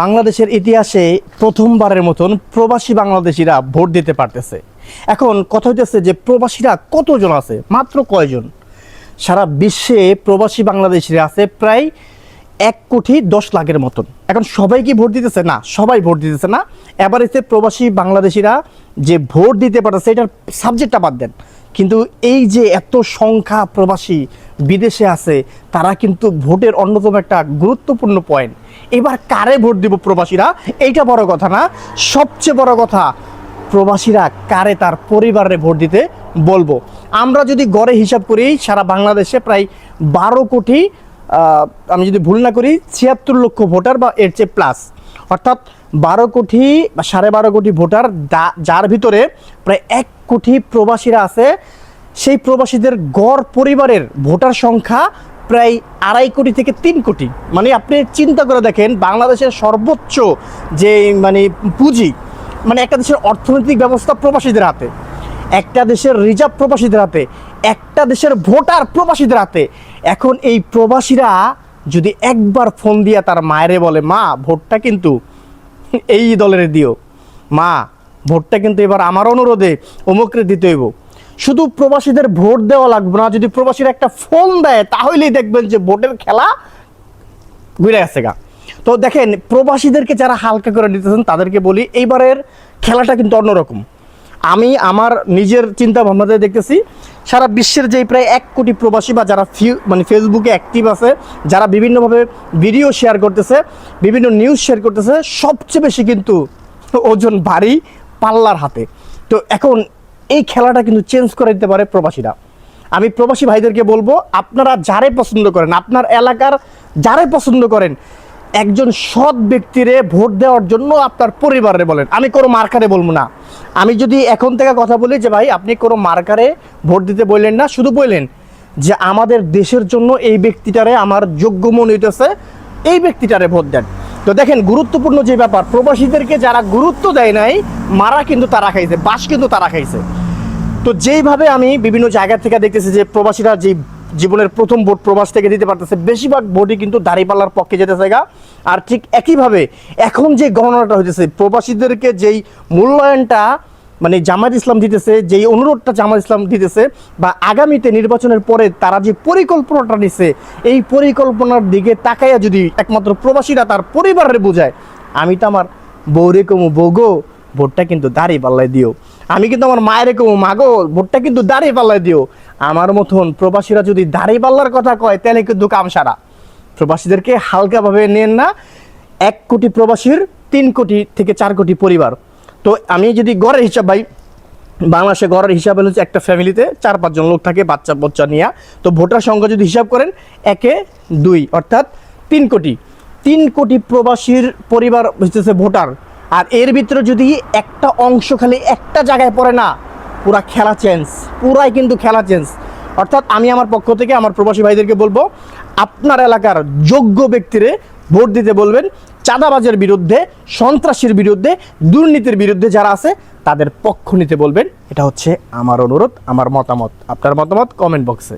বাংলাদেশের ইতিহাসে প্রথমবারের মতন প্রবাসী বাংলাদেশিরা ভোট দিতে পারতেছে। এখন কথা হইতেছে যে প্রবাসীরা কতজন আছে, মাত্র কয়জন? সারা বিশ্বে প্রবাসী বাংলাদেশিরা আছে প্রায় 1,10,00,000-এর মতন। এখন সবাই কি ভোট দিতেছে? না, সবাই ভোট দিতেছে না। এবারে প্রবাসী বাংলাদেশিরা যে ভোট দিতে পারতেছে এটার সাবজেক্টটা বাদ দেন, কিন্তু এই যে এত সংখ্যা প্রবাসী বিদেশে আছে তারা কিন্তু ভোটের অন্যতম একটা গুরুত্বপূর্ণ পয়েন্ট। এবার কারে ভোট দিব প্রবাসীরা, এইটা বড় কথা না, সবচেয়ে বড় কথা প্রবাসীরা কারে তার পরিবারে ভোট দিতে বলবো। আমরা যদি গড়ে হিসাব করি সারা বাংলাদেশে প্রায় 12 কোটি, আমি যদি ভুল না করি 76 লক্ষ ভোটার বা এর চেয়ে প্লাস, অর্থাৎ 12 কোটি বা 12.5 কোটি ভোটার, যার ভিতরে প্রায় 1 কোটি প্রবাসীরা আছে। সেই প্রবাসীদের গড় পরিবারের ভোটার সংখ্যা প্রায় 2.5 কোটি থেকে 3 কোটি। মানে আপনি চিন্তা করে দেখেন, বাংলাদেশের সর্বোচ্চ যে পুঁজি, একটা দেশের অর্থনৈতিক ব্যবস্থা প্রবাসীদের হাতে, একটা দেশের রিজার্ভ প্রবাসীদের হাতে, একটা দেশের ভোটার প্রবাসীদের হাতে। এখন এই প্রবাসীরা যদি একবার ফোন দিয়া তার মায়েরে বলে, মা ভোটটা কিন্তু এই দলের দিও, মা ভোটটা কিন্তু এবার আমার অনুরোধে অমুকরে দিতে হইব, শুধু প্রবাসীদের ভোট দেওয়া লাগবে না, যদি প্রবাসীরা একটা ফোন দেয় তাহলেই দেখবেন যে ভোটের খেলা ঘুরে গেছে গা। তো দেখেন, প্রবাসীদেরকে যারা হালকা করে নিতেছেন তাদেরকে বলি, এইবারের খেলাটা কিন্তু অন্যরকম। আমি আমার নিজের চিন্তা ভাবনাতে দেখতেছি সারা বিশ্বের যেই প্রায় 1 কোটি প্রবাসী বা যারা ফেসবুকে অ্যাক্টিভ আছে, যারা বিভিন্নভাবে ভিডিও শেয়ার করতেছে, বিভিন্ন নিউজ শেয়ার করতেছে, সবচেয়ে বেশি কিন্তু ওজন ভারী পাল্লার হাতে। তো এখন এই খেলাটা কিন্তু চেঞ্জ করে দিতে পারে প্রবাসীরা। আমি প্রবাসী ভাইদেরকে বলবো, আপনারা যারে পছন্দ করেন, আপনার এলাকার যারে পছন্দ করেন, একজন সৎ ব্যক্তিরে ভোট দেওয়ার জন্য আপনার পরিবারে বলেন। আমি কোনো মার্কারে বলবো না। আমি যদি এখন থেকে কথা বলি যে ভাই আপনি কোনো মার্কারে ভোট দিতে বললেন না, শুধু বললেন যে আমাদের দেশের জন্য এই ব্যক্তিটারে আমার যোগ্য মনে হইতেছে, এই ব্যক্তিটারে ভোট দেন। তো দেখেন, গুরুত্বপূর্ণ যে ব্যাপার, প্রবাসীদেরকে যারা গুরুত্ব দেয় নাই, মারা কিন্তু তারা খাইছে, বাস কিন্তু তারা খাইছে। তো যেইভাবে আমি বিভিন্ন জায়গা থেকে দেখতেছি যে প্রবাসীরা যে জীবনের প্রথম ভোট প্রবাস থেকে দিতে পারতেছে, বেশিরভাগ ভোটই কিন্তু দাঁড়িপাল্লার পক্ষে যেতেছে গা। আর ঠিক একইভাবে এখন যে গণনাটা হইতেছে, প্রবাসীদেরকে যেই মূল্যায়নটা জামায়াত ইসলাম দিতেছে, যেই অনুরোধটা জামায়াত ইসলাম দিতেছে, বা আগামীতে নির্বাচনের পরে তারা যে পরিকল্পনাটা নিচ্ছে, এই পরিকল্পনার দিকে তাকাইয়া যদি একমাত্র প্রবাসীরা তার পরিবারের বোঝায়, আমি তো আমার বউরে কমু, বউগো ভোটটা কিন্তু দাঁড়িপাল্লায় দিও, আমি কিন্তু আমার মায়ের কমু, মাগো ভোটটা কিন্তু দাঁড়িপাল্লায় দিও, আমার মতন প্রবাসীরা যদি দাঁড়িপাল্লার কথা কয় তাহলে কিন্তু কাম সারা। প্রবাসীদেরকে হালকাভাবে নেন না। 1 কোটি প্রবাসীর 3 কোটি থেকে 4 কোটি পরিবার। তো আমি যদি গড়ের হিসাব, ভাই বাংলাদেশে গড়ের হিসাব হচ্ছে একটা ফ্যামিলিতে 4-5 জন লোক থাকে, বাচ্চা নিয়ে। তো ভোটার সংখ্যা যদি হিসাব করেন 1-2, অর্থাৎ 3 কোটি। 3 কোটি প্রবাসীর পরিবার হচ্ছে ভোটার। আর এর ভিতরে যদি একটা অংশ খালি একটা জায়গায় পড়ে না, পুরা খেলা চেঞ্জ, পুরাই কিন্তু খেলা চেঞ্জ। অর্থাৎ আমি আমার পক্ষ থেকে আমার প্রবাসী ভাইদেরকে বলবো, আপনার এলাকার যোগ্য ব্যক্তিরে ভোট দিতে বলবেন। চাঁদাবাজের বিরুদ্ধে, সন্ত্রাসীর বিরুদ্ধে, দুর্নীতির বিরুদ্ধে যারা আছে তাদের পক্ষ নিতে বলবেন। এটা হচ্ছে আমার অনুরোধ, আমার মতামত। আপনার মতামত কমেন্ট বক্সে।